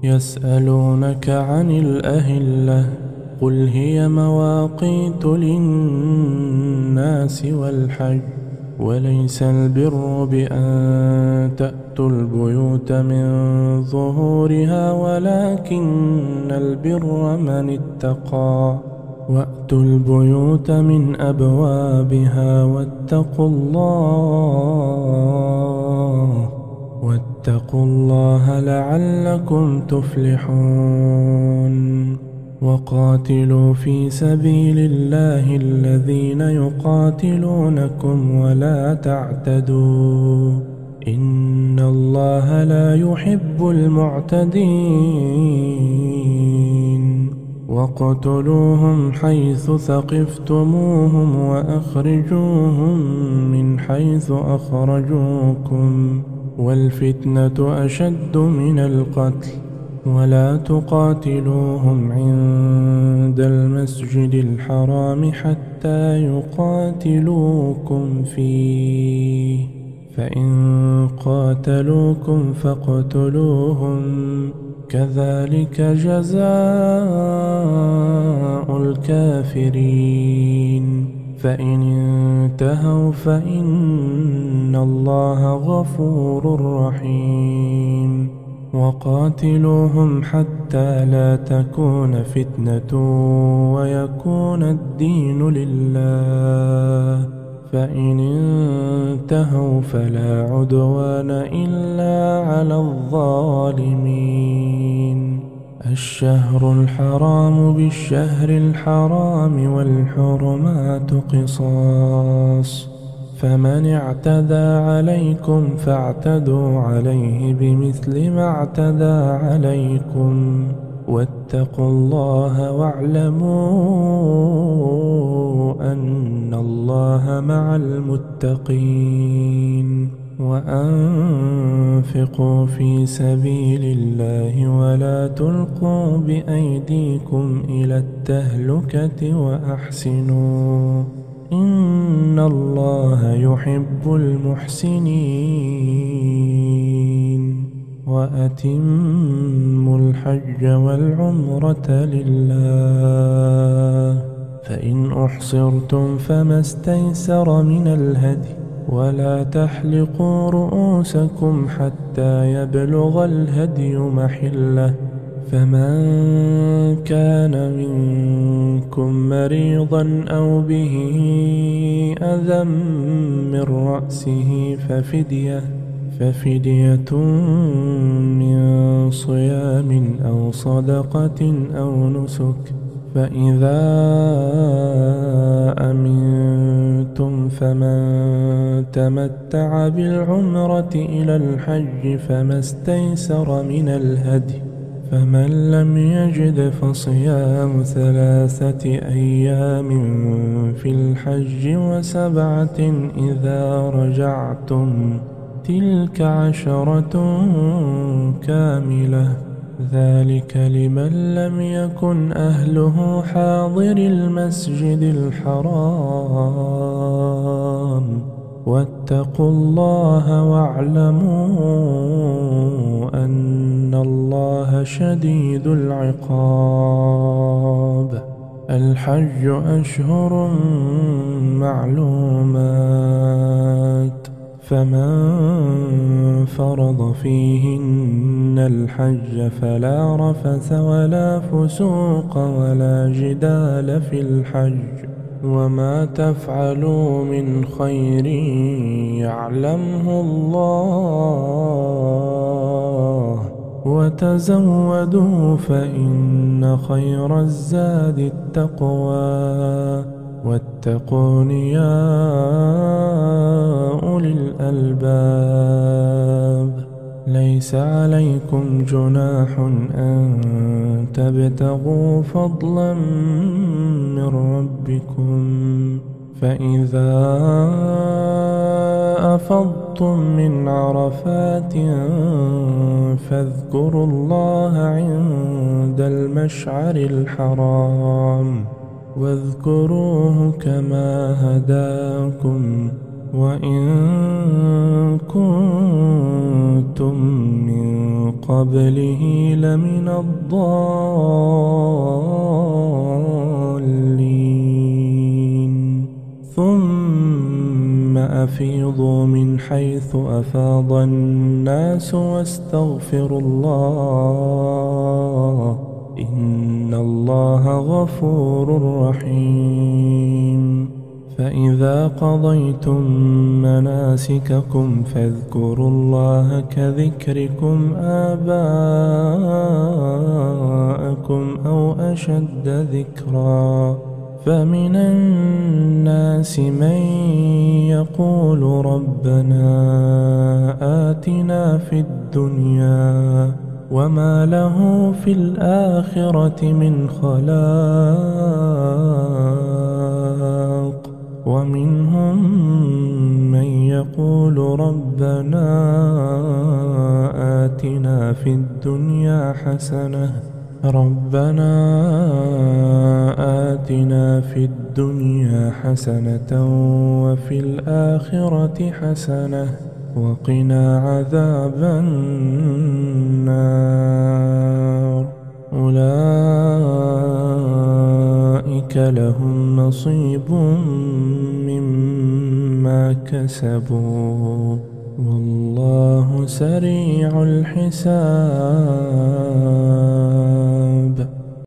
يسألونك عن الأهلة قل هي مواقيت للناس والحج وليس البر بأن تأتوا البيوت من ظهورها ولكن البر من اتقى وأتوا البيوت من أبوابها واتقوا الله لعلكم تفلحون وقاتلوا في سبيل الله الذين يقاتلونكم ولا تعتدوا إن الله لا يحب المعتدين واقتلوهم حيث ثقفتموهم وأخرجوهم من حيث أخرجوكم والفتنة أشد من القتل ولا تقاتلوهم عند المسجد الحرام حتى يقاتلوكم فيه فإن قاتلوكم فاقتلوهم كذلك جزاء الكافرين فإن انتهوا فإن الله غفور رحيم وقاتلوهم حتى لا تكون فتنة ويكون الدين لله فإن انتهوا فلا عدوان إلا على الظالمين الشهر الحرام بالشهر الحرام والحرمات قصاص فمن اعتدى عليكم فاعتدوا عليه بمثل ما اعتدى عليكم واتقوا الله واعلموا أن الله مع المتقين وأنفقوا في سبيل الله ولا تلقوا بأيديكم إلى التهلكة وأحسنوا إن الله يحب المحسنين وأتموا الحج والعمرة لله فإن أحصرتم فما استيسر من الهدي ولا تحلقوا رؤوسكم حتى يبلغ الهدي محله فمن كان منكم مريضا أو به أذى من رأسه ففدية من صيام أو صدقة أو نسك فإذا أمنتم فمن تمتع بالعمرة إلى الحج فما استيسر من الهدي فمن لم يجد فصيام 3 أيام في الحج و7 إذا رجعتم تلك 10 كاملة ذلك لمن لم يكن أهله حاضر المسجد الحرام واتقوا الله واعلموا أن الله شديد العقاب الحج أشهر معلومات فمن فرض فيهن الحج فلا رفث ولا فسوق ولا جدال في الحج وما تفعلوا من خير يعلمه الله وتزودوا فإن خير الزاد التقوى واتقون يا أولي الألباب ليس عليكم جناح أن تبتغوا فضلا من ربكم فإذا أفضتم من عرفات فاذكروا الله عند المشعر الحرام واذكروه كما هداكم وإن كنتم من قبله لمن الضالين ثم أفيضوا من حيث أفاض الناس واستغفروا الله إن الله غفور رحيم فإذا قضيتم مناسككم فاذكروا الله كذكركم آباءكم أو أشد ذكرا فمن الناس من يقول ربنا آتنا في الدنيا وما له في الآخرة من خلاق ومنهم من يقول ربنا آتنا في الدنيا حسنة وفي الآخرة حسنة وقنا عذاب النار أولئك لهم نصيب مما كسبوا والله سريع الحساب